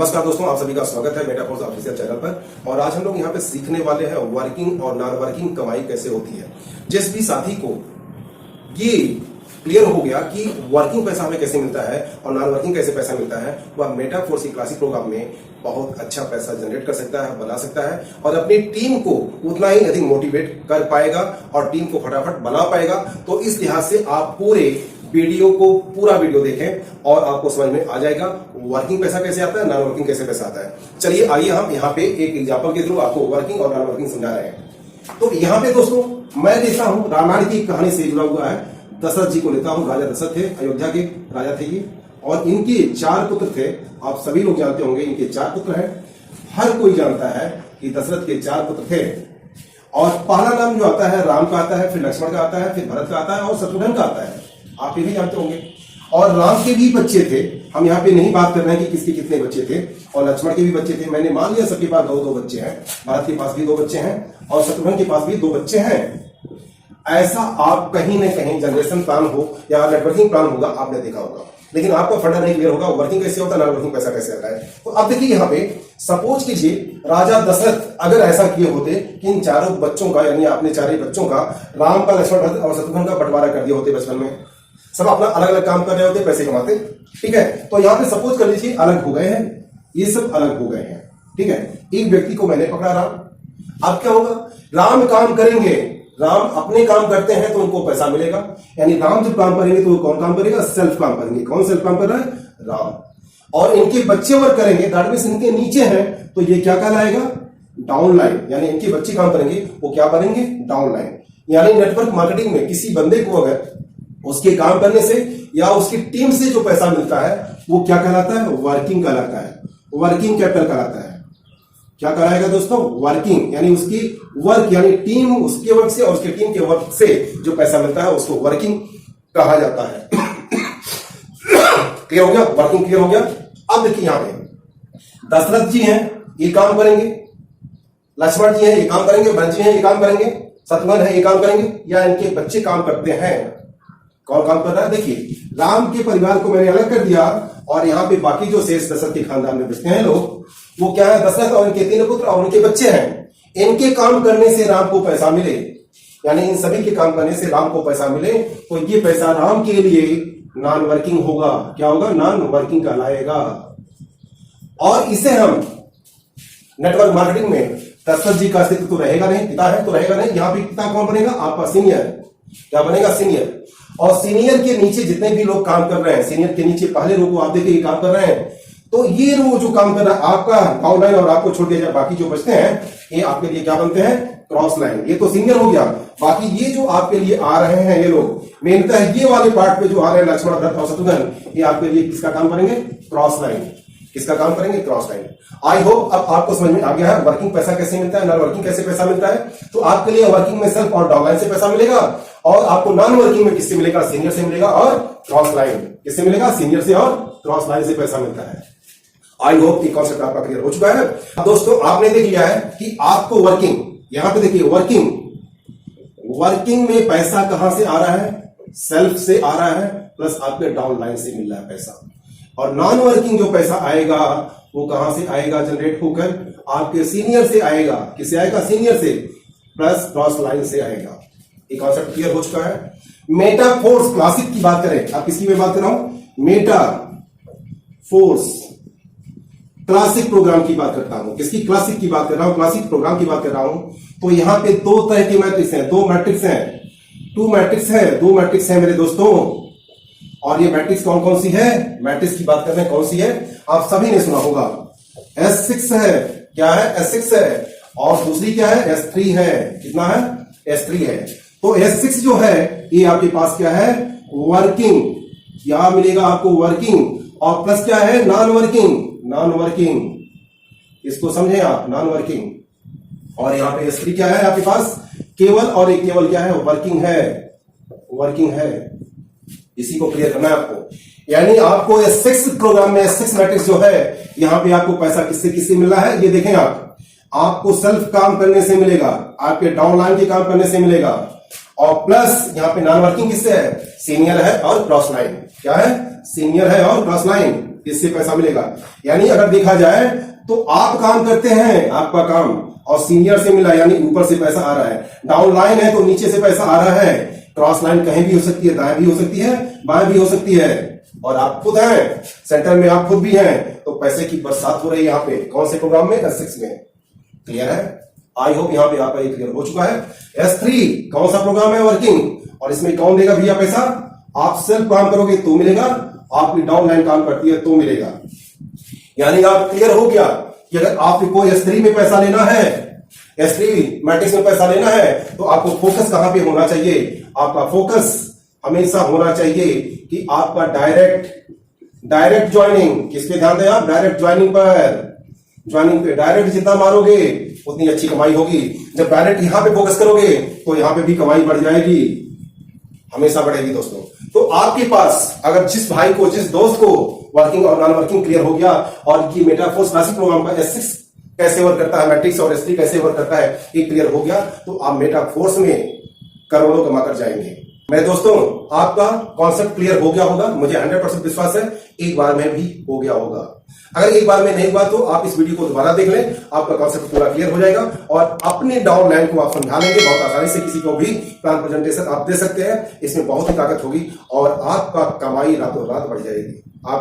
नमस्कार दोस्तों, आप सभी का स्वागत है मेटाफोर्स ऑफिशियल चैनल पर। और आज हम लोग यहाँ पे सीखने वाले हैं वर्किंग और नॉन वर्किंग कमाई कैसे होती है। जिस भी साथी को ये क्लियर हो गया कि वर्किंग पैसा हमें कैसे मिलता है और नॉन वर्किंग कैसे पैसा मिलता है, वह मेटाफोर्स की क्लासिक प्रोग्राम में बहुत अच्छा पैसा जनरेट कर सकता है, बना सकता है और अपनी टीम को उतना ही अधिक मोटिवेट कर पाएगा और टीम को फटाफट बना पाएगा। तो इस लिहाज से आप पूरा वीडियो देखें और आपको समझ में आ जाएगा वर्किंग पैसा कैसे आता है, नॉन वर्किंग कैसे पैसा आता है। चलिए आइए हम यहाँ पे एक एग्जाम्पल के थ्रू आपको वर्किंग और नॉन वर्किंग समझा रहे हैं। तो यहाँ पे दोस्तों मैं लेता हूँ रामायण की कहानी से जुड़ा हुआ है। दशरथ जी को लेता हूँ। राजा दशरथ थे, अयोध्या के राजा थे ये, और इनके 4 पुत्र थे। आप सभी लोग जानते होंगे इनके 4 पुत्र हैं। हर कोई जानता है कि दशरथ के 4 पुत्र थे और पहला नाम जो आता है राम का आता है, फिर लक्ष्मण का आता है, फिर भरत का आता है और शत्रुघ्न का आता है। आप ये भी जानते होंगे। और राम के भी बच्चे थे। हम यहाँ पे नहीं बात कर रहे हैं कि किसके कितने बच्चे थे, और लक्ष्मण के भी बच्चे थे। मैंने मान लिया सबके पास दो बच्चे हैं। भरत के पास भी 2 बच्चे हैं और शत्रुघ्न के पास भी 2 बच्चे हैं। ऐसा आप कहीं न कहीं जनरेशन प्लान हो या नेटवर्किंग प्लान होगा, आपने देखा होगा, लेकिन आपको फंडा नहीं क्लियर होगा वर्किंग कैसे होता है, नॉन वर्किंग पैसा कैसे आता है। तो अब देखिए यहाँ पे सपोज कीजिए राजा दशरथ अगर ऐसा किए होते कि इन 4 बच्चों का, यानी अपने 4 बच्चों का, राम का, लक्ष्मण, भरत और शत्रुघ्न का बंटवारा कर दिए होते बचपन में। सब अपना अलग अलग काम कर रहे होते, पैसे कमाते। ठीक है, तो यहाँ पे सपोज कर लीजिए अलग हो गए हैं, ये सब अलग हो गए हैं। ठीक है, एक व्यक्ति को मैंने पकड़ा राम। अब क्या होगा, राम काम करेंगे, राम अपने काम करते हैं तो उनको पैसा मिलेगा। यानी राम जब काम करेंगे तो कौन काम करेगा, सेल्फ काम करेंगे। कौन सेल्फ काम कर रहा है, राम। और इनके बच्चे वर्क करेंगे, दैट मींस इनके नीचे हैं, तो ये क्या कहलाएगा, डाउन लाइन। यानी इनके बच्चे काम करेंगे, वो क्या बनेंगे, डाउन लाइन। यानी नेटवर्क मार्केटिंग में किसी बंदे को अगर उसके काम करने से या उसकी टीम से जो पैसा मिलता है वो क्या कहलाता है, वर्किंग कहलाता है, वर्किंग कैपिटल कहलाता है। क्या कराएगा दोस्तों, वर्किंग। यानी उसकी वर्क, यानी टीम, उसके वर्क से और उसके टीम के वर्क से जो पैसा मिलता है उसको वर्किंग कहा जाता है। क्लियर हो गया, वर्किंग क्लियर हो गया। अब देखिए यहां पे दशरथ जी हैं, ये काम करेंगे, लक्ष्मण जी हैं, ये काम करेंगे, भरत जी हैं, ये काम करेंगे, शत्रुघ्न है, ये काम करेंगे, या इनके बच्चे काम करते हैं। कौन काम कर रहा है, देखिए राम के परिवार को मैंने अलग कर दिया और यहाँ पे बाकी जो शेष दशरथ के खानदान में बचते हैं लोग, वो क्या है, दशरथ और इनके 3 पुत्र और उनके बच्चे हैं। इनके काम करने से राम को पैसा मिले, यानी इन सभी के काम करने से राम को पैसा मिले, तो ये पैसा राम के लिए नॉन वर्किंग होगा। क्या होगा, नॉन वर्किंग कहलाएगा। और इसे हम नेटवर्क मार्केटिंग में दशरथ जी का अस्तित्व तो रहेगा नहीं, पिता है तो रहेगा नहीं। यहाँ पे पिता कौन बनेगा, आपका सीनियर। क्या बनेगा, सीनियर। और सीनियर के नीचे जितने भी लोग काम कर रहे हैं, सीनियर के नीचे पहले रो को आप देखिए काम कर रहे हैं, तो ये रो जो काम कर रहा है आपका डाउन लाइन, और आपको छोड़ दिया जाए, बाकी जो बचते हैं ये आपके लिए क्या बनते हैं, क्रॉस लाइन। ये तो सीनियर हो गया। बाकी ये जो आपके लिए आ रहे हैं ये लोग, मेनता है ये वाले पार्ट पे जो आ रहे हैं लक्ष्मण, भरत और शत्रुघ्न, ये आपके लिए किसका काम करेंगे, क्रॉस लाइन। किसका काम करेंगे, क्रॉस लाइन। आई होप अब आपको समझ में आ गया है वर्किंग पैसा कैसे मिलता है, नॉन वर्किंग कैसे पैसा मिलता है। तो आपके लिए वर्किंग में सेल्फ और डाउन लाइन से पैसा मिलेगा, और आपको नॉन वर्किंग में किससे मिलेगा, सीनियर से मिलेगा और क्रॉस लाइन। किससे मिलेगा, सीनियर से और क्रॉस लाइन से पैसा मिलता है। आई होप ये कॉन्सेप्ट आपका क्लियर हो चुका है। अब दोस्तों आपने देख लिया है कि आपको वर्किंग, यहां पे देखिए वर्किंग में पैसा कहां से आ रहा है, सेल्फ से आ रहा है, प्लस आपके डाउन लाइन से मिल रहा है पैसा। और नॉन वर्किंग जो पैसा आएगा वो कहां से आएगा, जनरेट होकर आपके सीनियर से आएगा। किससे आएगा, सीनियर से, प्लस क्रॉस लाइन से आएगा। ये कॉन्सेप्ट क्लियर हो चुका है। मेटाफोर्स क्लासिक की बात करें, अब किसकी मैं बात कर रहा हूं, मेटाफोर्स क्लासिक प्रोग्राम की बात करता हूं। किसकी, क्लासिक की बात कर रहा हूं, क्लासिक प्रोग्राम की बात कर रहा हूं। तो यहां पे 2 तरह के मैट्रिक्स हैं, 2 मैट्रिक्स हैं, 2 मैट्रिक्स है मेरे दोस्तों। और ये मैट्रिक्स कौन कौन सी है, मैट्रिक्स की बात कर रहे हैं, कौन सी है, आप सभी ने सुना होगा। S6 है, क्या है, S6 है, और दूसरी क्या है, S3 है। कितना है, S3 है। तो S6 जो है ये आपके पास क्या है, वर्किंग। यहां मिलेगा आपको वर्किंग, और प्लस क्या है, नॉन वर्किंग। नॉन वर्किंग, इसको समझे आप, नॉन वर्किंग। और यहां पे S3 क्या है आपके पास, केवल, और एक केवल क्या है, वर्किंग है, वर्किंग है। इसी को क्लियर करना है आपको। यानी आपको S6 प्रोग्राम में S6 मैट्रिक्स जो है, यहां पे आपको पैसा किससे किससे मिल रहा है, ये देखें आपको सेल्फ काम करने से मिलेगा, आपके डाउन लाइन के काम करने से मिलेगा, और प्लस यहां पे नॉन वर्किंग किससे है, सीनियर है और क्रॉस लाइन। क्या है, सीनियर है और क्रॉस लाइन। इससे पैसा मिलेगा। यानी अगर देखा जाए तो आप काम करते हैं, आपका काम, और सीनियर से मिला यानी ऊपर से पैसा आ रहा है। डाउन लाइन है तो नीचे से पैसा आ रहा है। क्रॉस लाइन कहीं भी हो सकती है, दाएं भी हो सकती है, बाएं भी हो सकती है। और आप खुद हैं सेंटर में, आप खुद भी हैं, तो पैसे की बरसात हो रही है यहाँ पे। कौन से प्रोग्राम में? S6 में। क्लियर है? आई होप यहाँ पे आपका क्लियर हो चुका है। S3 कौन सा प्रोग्राम है? वर्किंग। और इसमें कौन देगा भैया पैसा? आप सेल्फ काम करोगे तो मिलेगा, आपकी डाउन लाइन काम करती है तो मिलेगा। यानी आप क्लियर हो गया कि अगर आपको S3 में पैसा लेना है, S3 मैट्रिक्स में पैसा लेना है, तो आपको फोकस कहां पे होना चाहिए? आपका फोकस हमेशा होना चाहिए कि आपका डायरेक्ट ज्वाइनिंग। किस पे ध्यान दें आप? डायरेक्ट ज्वाइनिंग पर। ज्वाइनिंग पे डायरेक्ट जितना मारोगे उतनी अच्छी कमाई होगी। जब डायरेक्ट यहां पे फोकस करोगे तो यहां पे भी कमाई बढ़ जाएगी, हमेशा बढ़ेगी दोस्तों। तो आपके पास अगर जिस भाई को, जिस दोस्त को वर्किंग और नॉन वर्किंग क्लियर हो गया, और ये मेटाफोर्स क्लासिक प्रोग्राम का S6 कैसे वर्क करता है, मैट्रिक्स और S3 कैसे वर्क करता है, ये क्लियर हो गया, तो आप मेटाफोर्स में करोड़ों कमा कर जाएंगे। मेरे दोस्तों, आपका कॉन्सेप्ट क्लियर हो गया होगा, मुझे 100% विश्वास है। एक बार में भी हो गया होगा। अगर एक बार में नहीं हुआ तो आप इस वीडियो को दोबारा देख लें, आपका कॉन्सेप्ट पूरा क्लियर हो जाएगा और अपने डाउन लाइन को आप समझा लेंगे बहुत आसानी से। किसी को भी प्लान प्रेजेंटेशन आप दे सकते हैं, इसमें बहुत ही ताकत होगी और आपका कमाई रातों रात बढ़ जाएगी। आप